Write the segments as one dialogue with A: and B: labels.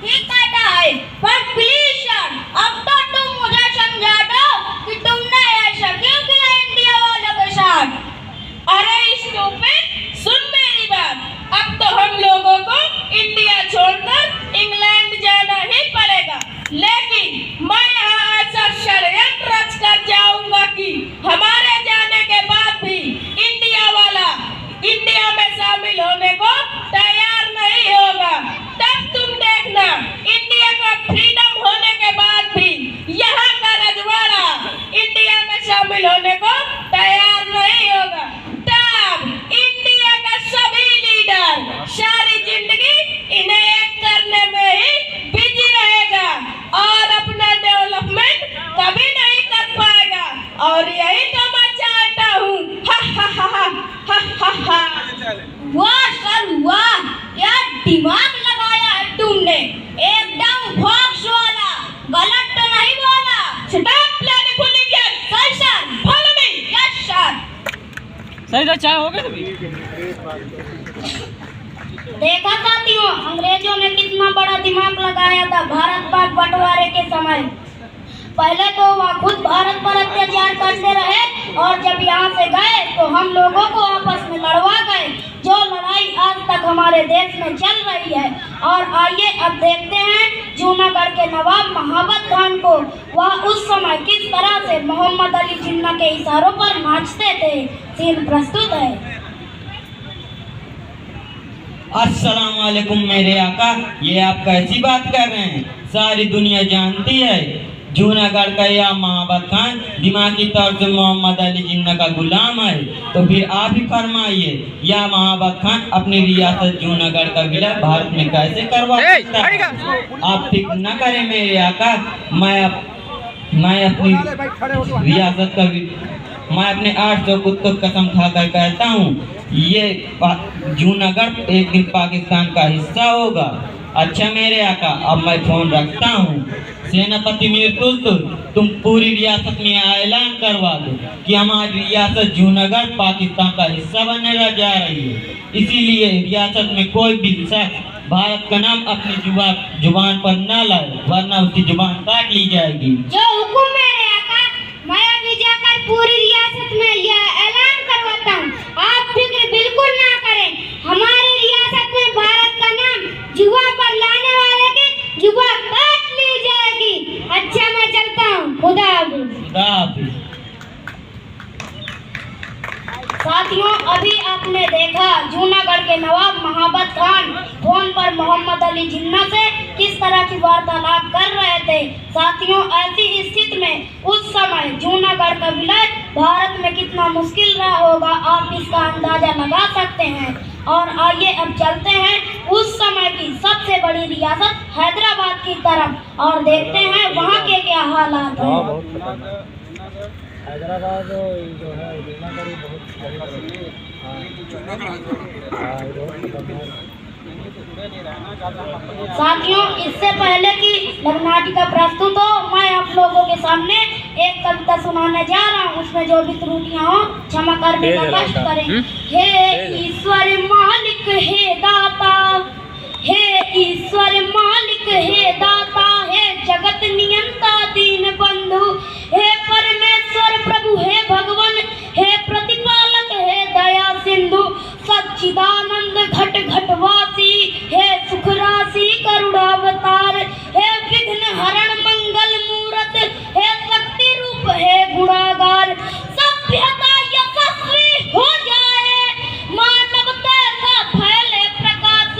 A: ही काटा है, पर प्लीज सर अब तो तुम मुझे समझा दो कि तुमने ऐसा क्यों किया इंडिया वालों के साथ।
B: अरे स्टूपिड, सुन मेरी बात। अब तो हम लोगों को इंडिया छोड़कर इंग्लैंड जाना ही पड़ेगा, लेकिन मैं यहाँ ऐसा षड्यंत्र रच कर जाऊंगा कि हमारे जाने के बाद भी इंडिया वाला इंडिया में शामिल होने को तैयार नहीं होगा। तब तुम देखना, इंडिया का फ्रीडम होने के बाद भी यहाँ का रजवाड़ा इंडिया में शामिल होने को तैयार नहीं होगा। तब इंडिया का सभी लीडर सारी जिंदगी इन्हें एक करने में ही बिजी रहेगा और अपना डेवलपमेंट कभी नहीं कर पाएगा। और यही तो मैं चाहता हूँ।
A: वाह सर वाह, क्या दिमाग लगाया है तुमने, एकदम फॉक्स वाला, गलत तो नहीं बोला।
B: Stop planning full Indian.
A: Sir sir
B: follow me.
A: Yes sir.
C: सही चाय हो गया अभी।
A: देखा साथियों, अंग्रेजों ने कितना बड़ा दिमाग लगाया था भारत पाक बंटवारे के समय। पहले तो वह खुद भारत पर अत्याचार करते रहे और जब यहाँ से गए तो हम लोगों को आपस में लड़वा गए, जो लड़ाई आज तक हमारे देश में चल रही है। और आइए अब देखते हैं जूनागढ़ के नवाब महाबत खान को वह उस समय किस तरह से मोहम्मद अली जिन्ना के इशारों पर नाचते थे। सीन प्रस्तुत है।
D: अस्सलाम वालेकुम मेरे आका, ये आप कैसी बात कर रहे हैं? सारी दुनिया जानती है जूनागढ़ का यह महाबत खान दिमागी तौर से मोहम्मद अली जिन्ना का गुलाम है। तो फिर आप ही फरमाइए, यह महाबत खान अपनी रियासत जूनागढ़ का विलय भारत में कैसे करवा सकता है? आप फिक्र न करें मेरे आका, मैं अपनी रियासत का मैं अपने 800 कुत्तों कसम खाकर कहता हूँ, ये जूनागढ़ एक दिन पाकिस्तान का हिस्सा होगा। अच्छा मेरे आका, अब मैं फोन रखता हूँ। सेनापति मीर तुलतुल, तुम पूरी रियासत में ऐलान करवा दो कि हमारी रियासत जूनागढ़ पाकिस्तान का हिस्सा बनने जा रही है। इसीलिए रियासत में कोई भी शख्स भारत का नाम अपनी जुबान पर न लाए, वरना उसकी जुबान काट ली जाएगी।
A: जो हुकुम मेरे आका, मैं अभी जाकर पूरी रियासत में यह ऐलान करवाता हूँ। आप फिक्र बिल्कुल ना करें, हमारी रियासत में भारत का नाम जुबान पर लाने वाले की जुबान काट ली जाएगी। अच्छा मैं चलता हूँ, खुदा हाफिज़। साथियों, अभी आपने देखा जूनागढ़ के नवाब महाबत खान फोन पर मोहम्मद अली जिन्ना से किस तरह की वार्तालाप कर रहे थे। साथियों, ऐसी स्थिति में उस समय जूनागढ़ का विलय भारत में कितना मुश्किल रहा होगा, आप इसका अंदाजा लगा सकते हैं। और आइए अब चलते हैं उस समय की सबसे बड़ी रियासत हैदराबाद की तरफ और देखते हैं वहाँ के क्या हालात हैं।
C: हैदराबाद जो है जूनागढ़
A: साथियों, इससे पहले कि नाटिका प्रस्तुत हो, मैं आप लोगों के सामने एक कविता सुनाने जा रहा हूँ। उसमें जो भी त्रुटियां हो क्षमा करने का कष्ट करें। हे ईश्वर मालिक हे दाता, हे ईश्वर मालिक हे दाता, हे जगत नियंता दीन बंधु, हे परमेश्वर प्रभु हे भगवान, हे प्रतिपालक हे दया सिंधु, सच्चिदानंद घट घटवासी, हे सुख राशि करुणावतार, हे विघ्न हरण मंगल मूरत, हे शक्ति रूप हे गुणागार, सभ्यता यशस्वी हो जाए, मानवता का फैले प्रकाश,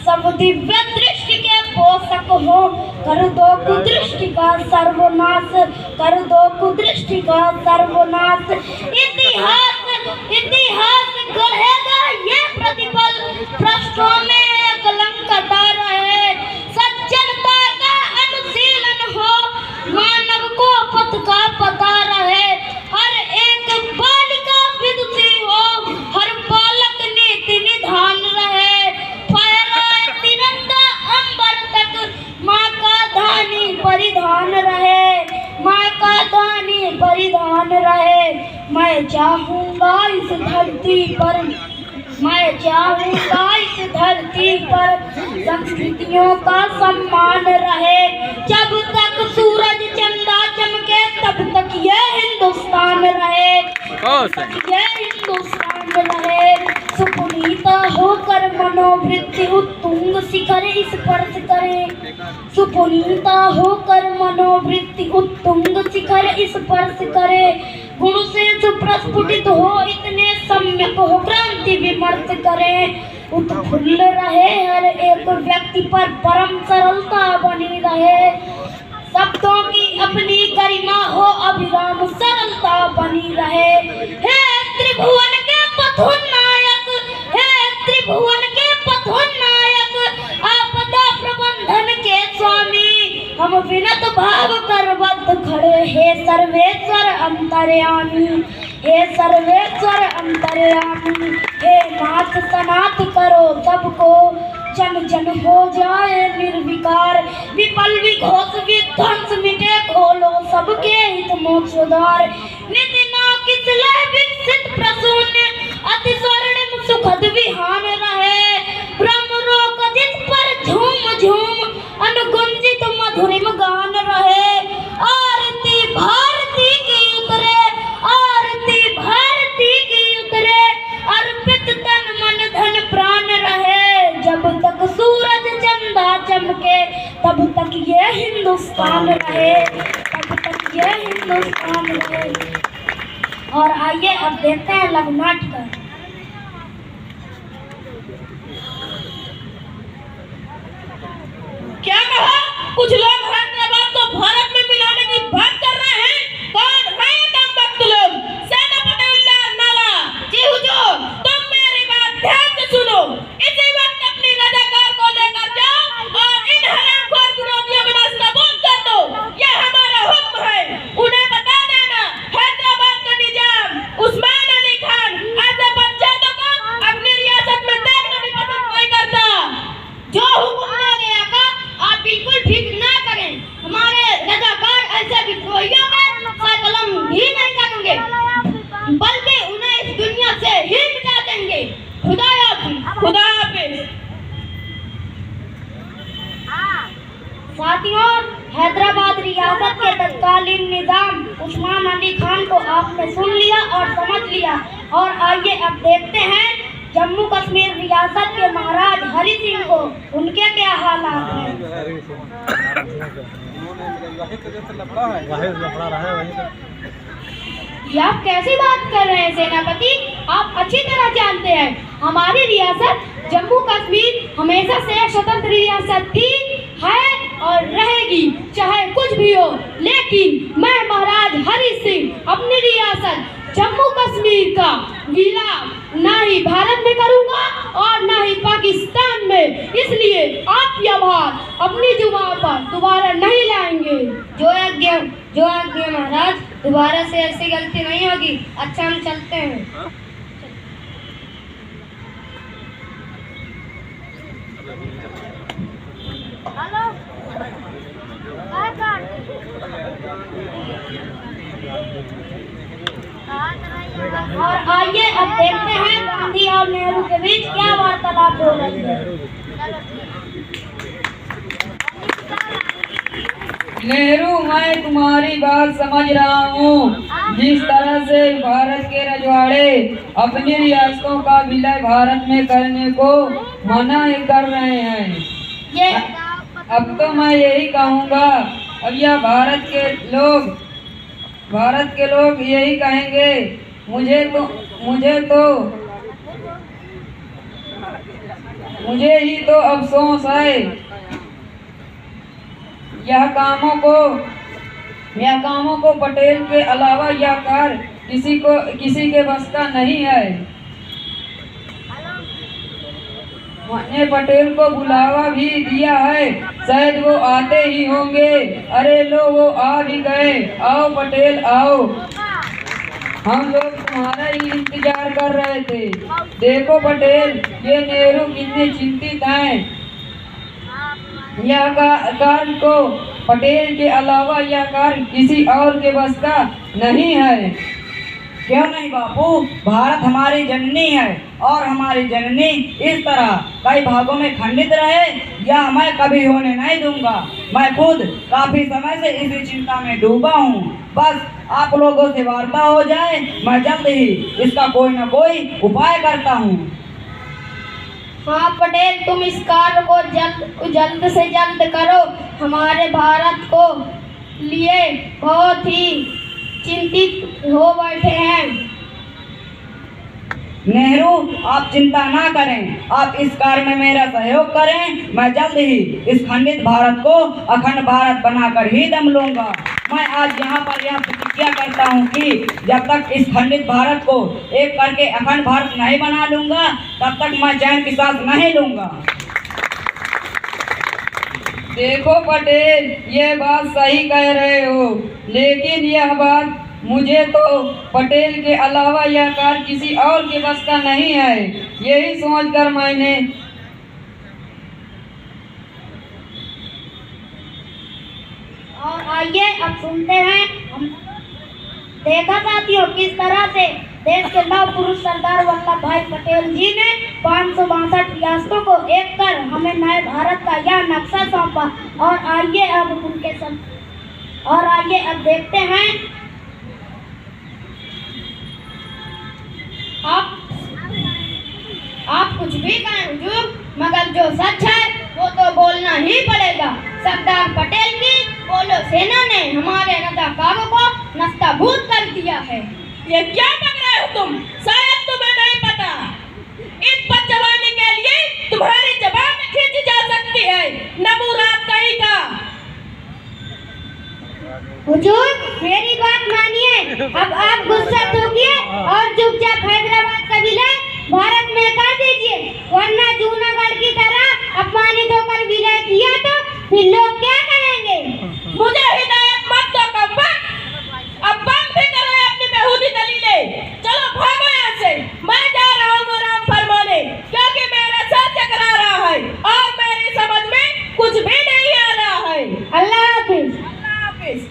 A: सब दिव्य दृष्टि के पोषक हो, कर दो कुदृष्टि का सर्वनाश, कर दो कुदृष्टि का सर्वनाश। इतिहास गढ़ेगा ये प्रतिपल, पृष्ठों में कलंकता रहे, सज्जनता का अनुशीलन हो, मानव को पथ का पता रहे, हर एक बालिका विदुषी हो, हर बालक नीति निधान रहे, फहराए तिरंगा अंबर तक, माँ का धानी परिधान रहे, माँ का धानी परिधान रहे। मैं चाहूंगा इस धरती पर मैं चाहूँगा इस धरती पर संस्कृतियों का सम्मान रहे। जब तक सूरज चंदा चमके तब तक ये हिंदुस्तान रहे, ये हिंदुस्तान रहे। सुपुनीता होकर मनोवृत्ति उत्तुंग शिखर स्पर्श करे, सुपुनीता होकर मनोवृत्ति उत्तुंग शिखर स्पर्श करे। गुण से प्रस्फुटित हो इतने सम्यक हो क्रांति विमर्श करे। उत्फुल्ल रहे हर एक व्यक्ति पर परम सरलता बनी रहे। शब्दों की अपनी गरिमा हो अविराम सरलता बनी रहे। हे त्रिभुवन के पथोन्नायक, हे त्रिभुवन के पथोन्नायक, आपदा प्रबंधन के स्वामी, हम विनत भाव कर बद्ध खड़े। हे सर्वेश्वर अंतर्यामी, हे सर्वेश्वर अंतर्यामी, हे नाथ सनाथ करो सबको, जन जन हो जाए निर्विकार। विपल विघोष विध्वंस मिटे खोलो सबके हित मोक्ष द्वार। निधि ना किसले विकसित प्रसून्य अति स्वर्णिम सुखद विहान रहे। ब्रह्म रोक जिस पर झूम झूम अनुगुंजित मधुरिम गान रहे। आरती भारती की उतरे, आरती भारती की उतरे, अर्पित तन मन धन प्राण रहे। जब तक सूरज चंदा चमके तब तक ये हिंदुस्तान रहे, तब तक ये हिंदुस्तान रहे। और आइए अब देखते हैं लघु नाटक।
B: क्या कहा? कुछ लोग हैदराबाद को भारत में मिलाने की बात कर रहे हैं। कौन है ये कमबख्त लोग? सेनापति उल्लाह नाला। जी हुजूर, तुम मेरी बात ध्यान से सुनो। इसी वक्त अपनी रजाकार को लेकर जाओ और इन हरामखोर विरोधियों का नाश्ता बंद कर दो। यह हमारा हुक्म है। उन्हें बता देना हैदराबाद का निजाम उस्मान अली खान ऐसे बच्चों को अपनी रियासत में देखना भी पसंद नहीं करता। जो हुक्म मांगे आका, आप बिल्कुल फिक्र ना करें। हमारे रजाकार ऐसे विद्रोहियों का कलम भी नहीं करेंगे, बल्कि उन्हें इस दुनिया से ही मिटा देंगे। खुदा हाफिज, खुदा हाफिज।
A: साथियों, हैदराबाद रियासत के तत्कालीन निजाम उस्मान अली खान को आपने सुन लिया और समझ लिया। और आइए अब देखते हैं जम्मू कश्मीर रियासत के महाराज हरि सिंह को, उनके क्या हालात हैं।
B: ये आप कैसी बात कर रहे हैं सेनापति? आप अच्छी तरह जानते हैं हमारी रियासत जम्मू कश्मीर हमेशा से स्वतंत्र रियासत थी, है और रहेगी, चाहे कुछ भी हो। लेकिन मैं महाराज हरि सिंह अपनी रियासत जम्मू कश्मीर का विलय ना ही भारत में करूंगा और ना ही पाकिस्तान में। इसलिए आप यह बात अपनी जुबान पर दोबारा नहीं लाएंगे।
A: जो आज्ञा महाराज, दोबारा से ऐसी गलती नहीं होगी। अच्छा, हम चलते हैं। और आइए अब देखते हैं गांधी और नेहरू के बीच क्या वार्तालाप हो रही है।
E: नेहरू, मैं तुम्हारी बात समझ रहा हूँ। जिस तरह से भारत के रजवाड़े अपनी रियासतों का विलय भारत में करने को मना कर रहे हैं,
A: ये
E: अब तो मैं यही कहूँगा, अब यह भारत के लोग यही कहेंगे। मुझे ही तो अफसोस है। यह कामों को पटेल के अलावा यह कार्य किसी के बस का नहीं है। मैंने पटेल को बुलावा भी दिया है, शायद वो आते ही होंगे। अरे लो, वो आ भी गए। आओ पटेल, आओ। हम लोग तुम्हारा ही इंतजार कर रहे थे। देखो पटेल, ये नेहरू कितने चिंतित हैं। यह कार्य को पटेल के अलावा यह कार्य किसी और के बस का नहीं है।
C: क्यों नहीं बापू, भारत हमारी जननी है।
E: और हमारी जननी इस तरह कई भागों में खंडित रहे, यह मैं कभी होने नहीं दूंगा। मैं खुद काफी समय से इसी चिंता में डूबा हूँ। बस आप लोगों से वार्ता हो जाए, मैं जल्द ही इसका कोई न कोई उपाय करता हूँ।
A: हाँ पटेल, तुम इस कार्य को जल्द से जल्द करो। हमारे भारत को लिए बहुत ही चिंतित हो बैठे हैं।
E: नेहरू, आप चिंता ना करें, आप इस कार्य में मेरा सहयोग करें। मैं जल्द ही इस खंडित भारत को अखंड भारत बनाकर ही दम लूंगा। मैं आज यहाँ पर यह प्रतिज्ञा करता हूँ कि जब तक इस खंडित भारत को एक करके अखंड भारत नहीं बना लूंगा, तब तक मैं चैन की सांस नहीं लूंगा। देखो पटेल, ये बात सही कह रहे हो, लेकिन यह बात मुझे तो पटेल के अलावा यह कार्य किसी और के बस का नहीं है। यही सोचकर मैंने
A: और आइए अब सुनते हैं। हम देखा साथियों किस तरह से देश के लौह पुरुष सरदार वल्लभ भाई पटेल जी ने 562 रियासतों को एक कर हमें नए भारत का यह नक्शा सौंपा। और आइए अब देखते हैं। आप कुछ भी कहें हुजूर, मगर जो सच है वो तो बोलना ही पड़ेगा। सरदार पटेल की पोलो सेना ने हमारे रजाकारों को नस्ताभूत कर दिया है।
B: ये क्या बक रहे हो तुम? शायद तुम्हें नहीं पता। इन पर जवानी के लिए तुम्हारी जबान में खींची जा सकती है। नमूरात कहीं का।
A: हुजूर, मेरी बात मानिए। अब आप गुस्सा थूकिए और चुपचाप हैदराबाद का विलय भारत में कर दीजिए, वरना जूनागढ़ की तरह अपमानित होकर विलय किया तो फिर लोग क्या कहेंगे?
B: मुझे हिदायत मत दो कम्बख्त। अब बंद भी करो अपनी बेहूदी दलीलें। चलो भागो यहाँ से। मैं जा रहा हूँ आराम फरमाने, क्योंकि मेरा सर चकरा रहा है और मेरी समझ में कुछ भी नहीं आ रहा है।
A: अल्लाह हाफिज।
B: अल्लाह हाफिज।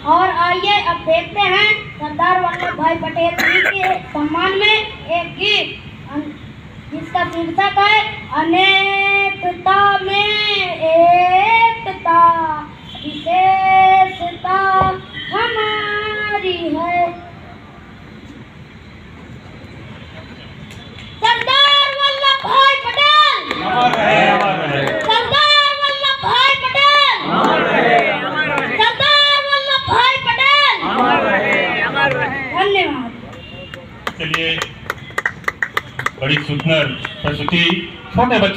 A: और आइए अब देखते हैं सरदार वल्लभ भाई पटेल जी के सम्मान में एक गीत जिसका शीर्षक है अनेकता में एकता, विशेषता हमारी है। सरदार वल्लभ भाई पटेल, सरदार वल्लभ भाई पटेल, सरदार वल्लभ भाई पटेल। धन्यवाद।
F: चलिए, बड़ी सुंदर प्रस्तुति छोटे बच्चों